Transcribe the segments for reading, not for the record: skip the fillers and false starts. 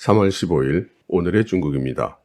3월 15일 오늘의 중국입니다.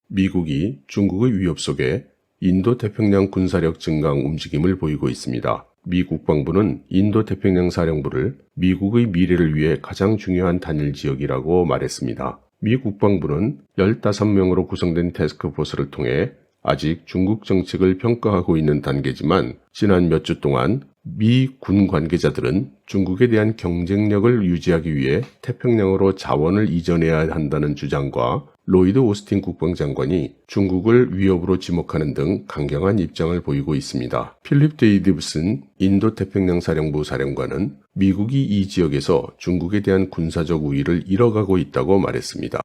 미국이 중국의 위협 속에 인도태평양 군사력 증강 움직임을 보이고 있습니다. 미 국방부는 인도태평양 사령부를 미국의 미래를 위해 가장 중요한 단일 지역이라고 말했습니다. 미 국방부는 15명으로 구성된 태스크포스를 통해 아직 중국 정책을 평가하고 있는 단계지만 지난 몇 주 동안 미 군 관계자들은 중국에 대한 경쟁력을 유지하기 위해 태평양으로 자원을 이전해야 한다는 주장과 로이드 오스틴 국방장관이 중국을 위협으로 지목하는 등 강경한 입장을 보이고 있습니다. 필립 데이비슨 인도태평양 사령부 사령관은 미국이 이 지역에서 중국에 대한 군사적 우위를 잃어가고 있다고 말했습니다.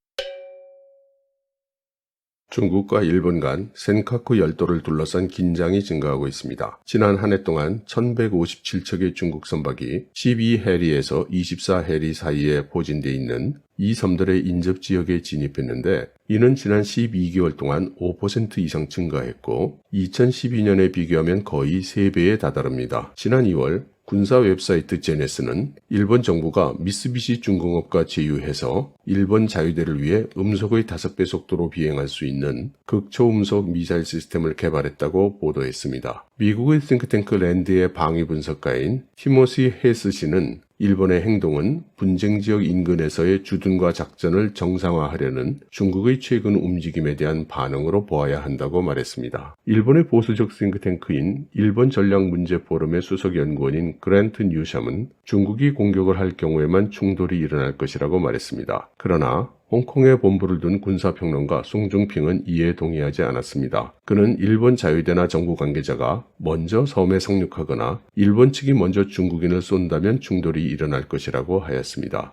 중국과 일본 간 센카쿠 열도를 둘러싼 긴장이 증가하고 있습니다. 지난 한 해 동안 1157척의 중국 선박이 12해리에서 24해리 사이에 포진되어 있는 이 섬들의 인접지역에 진입했는데 이는 지난 12개월 동안 5% 이상 증가했고 2012년에 비교하면 거의 3배에 다다릅니다. 지난 2월 군사 웹사이트 제네스는 일본 정부가 미쓰비시 중공업과 제휴해서 일본 자유대를 위해 음속의 5배 속도로 비행할 수 있는 극초음속 미사일 시스템을 개발했다고 보도했습니다. 미국의 싱크탱크 랜드의 방위 분석가인 티모시 헤스 씨는 일본의 행동은 분쟁 지역 인근에서의 주둔과 작전을 정상화하려는 중국의 최근 움직임에 대한 반응으로 보아야 한다고 말했습니다. 일본의 보수적 싱크탱크인 일본 전략문제 포럼의 수석 연구원인 그랜트 뉴샴은 중국이 공격을 할 경우에만 충돌이 일어날 것이라고 말했습니다. 그러나 홍콩에 본부를 둔 군사평론가 송중핑은 이에 동의하지 않았습니다. 그는 일본 자유대나 정부 관계자가 먼저 섬에 상륙하거나 일본 측이 먼저 중국인을 쏜다면 충돌이 일어날 것이라고 하였습니다.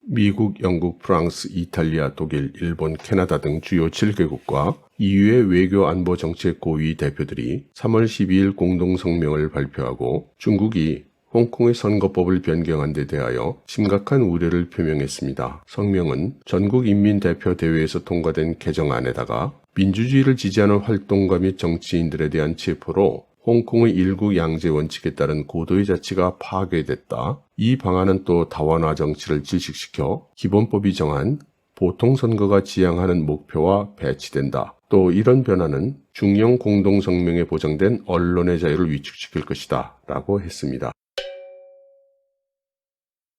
미국, 영국, 프랑스, 이탈리아, 독일, 일본, 캐나다 등 주요 7개국과 EU의 외교 안보 정책 고위 대표들이 3월 12일 공동 성명을 발표하고 중국이 홍콩의 선거법을 변경한 데 대하여 심각한 우려를 표명했습니다. 성명은 전국인민대표대회에서 통과된 개정안에다가 민주주의를 지지하는 활동가 및 정치인들에 대한 체포로 홍콩의 일국 양제 원칙에 따른 고도의 자치가 파괴됐다. 이 방안은 또 다원화 정치를 질식시켜 기본법이 정한 보통선거가 지향하는 목표와 배치된다. 또 이런 변화는 중영 공동성명에 보장된 언론의 자유를 위축시킬 것이다. 라고 했습니다.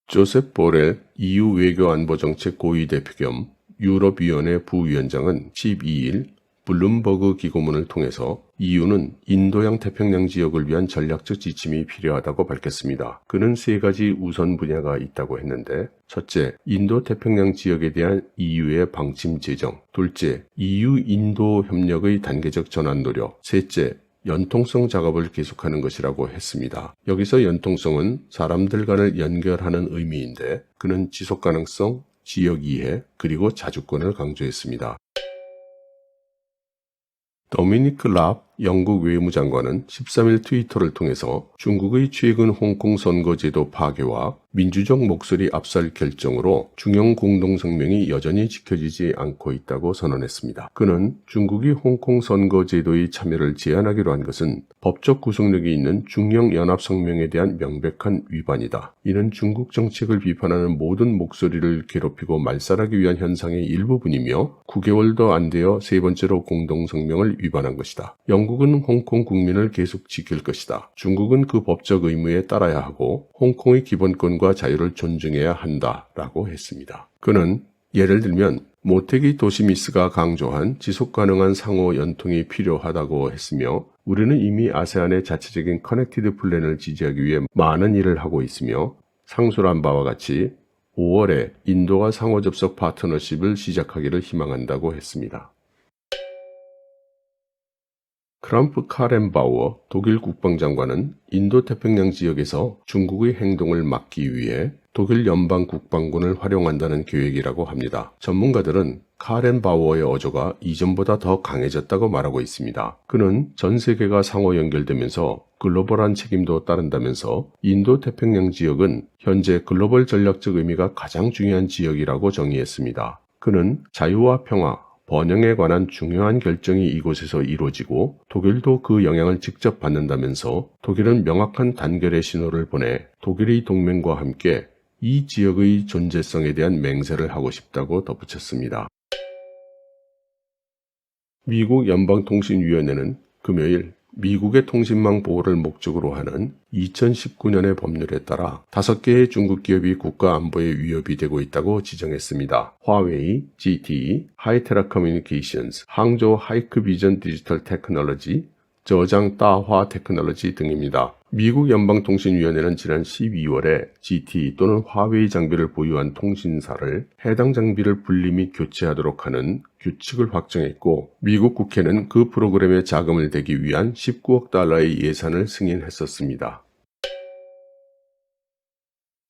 조셉 보렐 EU 외교안보정책 고위대표 겸 유럽위원회 부위원장은 12일 블룸버그 기고문을 통해서 EU는 인도양 태평양 지역을 위한 전략적 지침이 필요하다고 밝혔습니다. 그는 3가지 우선 분야가 있다고 했는데 첫째, 인도 태평양 지역에 대한 EU의 방침 제정, 둘째, EU-인도 협력의 단계적 전환 노력, 셋째, 연통성 작업을 계속하는 것이라고 했습니다. 여기서 연통성은 사람들 간을 연결하는 의미인데 그는 지속가능성, 지역 이해, 그리고 자주권을 강조했습니다. 도미니크 랍 영국 외무장관은 13일 트위터를 통해서 중국의 최근 홍콩 선거제도 파괴와 민주적 목소리 압살 결정으로 중영 공동성명이 여전히 지켜지지 않고 있다고 선언했습니다. 그는 중국이 홍콩 선거제도의 참여를 제한하기로 한 것은 법적 구속력이 있는 중영 연합성명에 대한 명백한 위반이다. 이는 중국 정책을 비판하는 모든 목소리를 괴롭히고 말살하기 위한 현상의 일부분이며 9개월도 안 되어 3번째로 공동성명을 위반한 것이다. 영국은 홍콩 국민을 계속 지킬 것이다. 중국은 그 법적 의무에 따라야 하고 홍콩의 기본권과 자유를 존중해야 한다. 라고 했습니다. 그는 예를 들면 모테기 도시미스가 강조한 지속가능한 상호 연통이 필요하다고 했으며 우리는 이미 아세안의 자체적인 커넥티드 플랜을 지지하기 위해 많은 일을 하고 있으며 상술한 바와 같이 5월에 인도와 상호접속 파트너십을 시작하기를 희망한다고 했습니다. 크람프 카렌바우어 독일 국방장관은 인도태평양 지역에서 중국의 행동을 막기 위해 독일 연방 국방군을 활용한다는 계획이라고 합니다. 전문가들은 카렌바우어의 어조가 이전보다 더 강해졌다고 말하고 있습니다. 그는 전 세계가 상호 연결되면서 글로벌한 책임도 따른다면서 인도태평양 지역은 현재 글로벌 전략적 의미가 가장 중요한 지역이라고 정의했습니다. 그는 자유와 평화, 번영에 관한 중요한 결정이 이곳에서 이루어지고 독일도 그 영향을 직접 받는다면서 독일은 명확한 단결의 신호를 보내 독일의 동맹과 함께 이 지역의 존재성에 대한 맹세를 하고 싶다고 덧붙였습니다. 미국 연방통신위원회는 금요일 미국의 통신망 보호를 목적으로 하는 2019년의 법률에 따라 5개의 중국 기업이 국가 안보에 위협이 되고 있다고 지정했습니다. 화웨이, GTE, 하이테라 커뮤니케이션스, 항저우 하이크비전 디지털 테크놀로지, 저장 따화 테크놀로지 등입니다. 미국 연방통신위원회는 지난 12월에 GT 또는 화웨이 장비를 보유한 통신사를 해당 장비를 분리 및 교체하도록 하는 규칙을 확정했고, 미국 국회는 그 프로그램에 자금을 대기 위한 19억 달러의 예산을 승인했었습니다.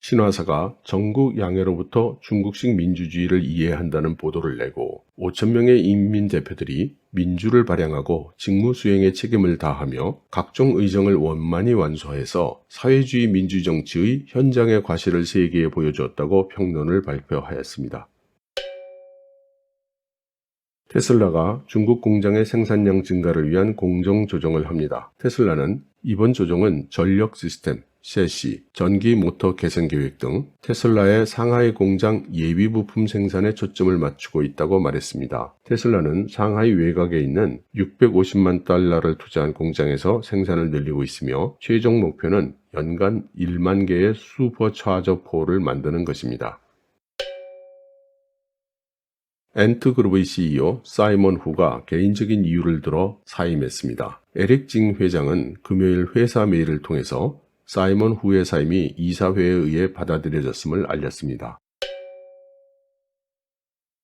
신화사가 전국 양해로부터 중국식 민주주의를 이해한다는 보도를 내고 5,000명의 인민 대표들이 민주를 발양하고 직무 수행에 책임을 다하며 각종 의정을 원만히 완수해서 사회주의 민주정치의 현장의 과실을 세계에 보여주었다고 평론을 발표하였습니다. 테슬라가 중국 공장의 생산량 증가를 위한 공정 조정을 합니다. 테슬라는 이번 조정은 전력 시스템, 셰시, 전기 모터 개선 계획 등 테슬라의 상하이 공장 예비 부품 생산에 초점을 맞추고 있다고 말했습니다. 테슬라는 상하이 외곽에 있는 650만 달러를 투자한 공장에서 생산을 늘리고 있으며 최종 목표는 연간 1만 개의 슈퍼차저 포를 만드는 것입니다. 엔트그룹의 CEO 사이먼 후가 개인적인 이유를 들어 사임했습니다. 에릭 징 회장은 금요일 회사 메일을 통해서 사이먼 후의 사임이 이사회에 의해 받아들여졌음을 알렸습니다.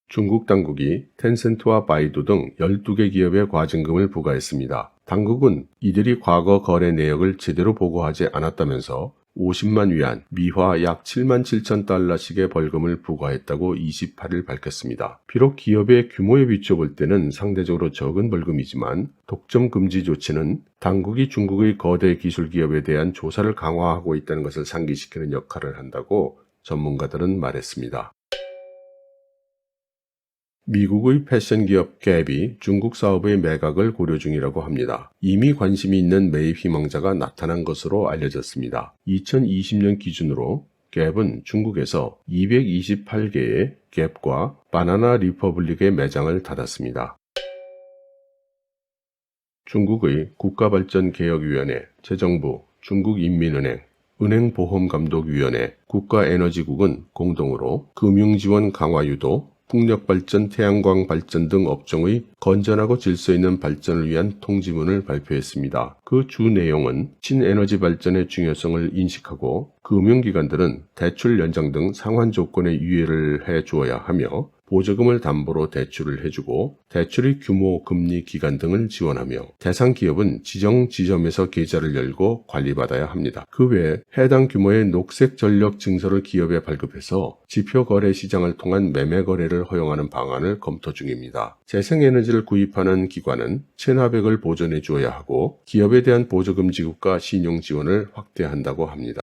중국 당국이 텐센트와 바이두 등 12개 기업에 과징금을 부과했습니다. 당국은 이들이 과거 거래 내역을 제대로 보고하지 않았다면서 50만 위안, 미화 약 7만 7천 달러씩의 벌금을 부과했다고 28일 밝혔습니다. 비록 기업의 규모에 비춰볼 때는 상대적으로 적은 벌금이지만 독점 금지 조치는 당국이 중국의 거대 기술 기업에 대한 조사를 강화하고 있다는 것을 상기시키는 역할을 한다고 전문가들은 말했습니다. 미국의 패션 기업 갭이 중국 사업의 매각을 고려 중이라고 합니다. 이미 관심이 있는 매입 희망자가 나타난 것으로 알려졌습니다. 2020년 기준으로 갭은 중국에서 228개의 갭과 바나나 리퍼블릭의 매장을 닫았습니다. 중국의 국가발전개혁위원회, 재정부, 중국인민은행, 은행보험감독위원회, 국가에너지국은 공동으로 금융지원 강화 유도, 풍력발전, 태양광 발전 등 업종의 건전하고 질서 있는 발전을 위한 통지문을 발표했습니다. 그 주 내용은 친에너지 발전의 중요성을 인식하고 금융기관들은 대출 연장 등 상환 조건에 유예를 해 주어야 하며 보조금을 담보로 대출을 해주고 대출의 규모, 금리, 기간 등을 지원하며 대상 기업은 지정 지점에서 계좌를 열고 관리받아야 합니다. 그 외에 해당 규모의 녹색 전력 증서를 기업에 발급해서 지표 거래 시장을 통한 매매 거래를 허용하는 방안을 검토 중입니다. 재생에너지를 구입하는 기관은 체납액을 보전해 주어야 하고 기업에 대한 보조금 지급과 신용 지원을 확대한다고 합니다.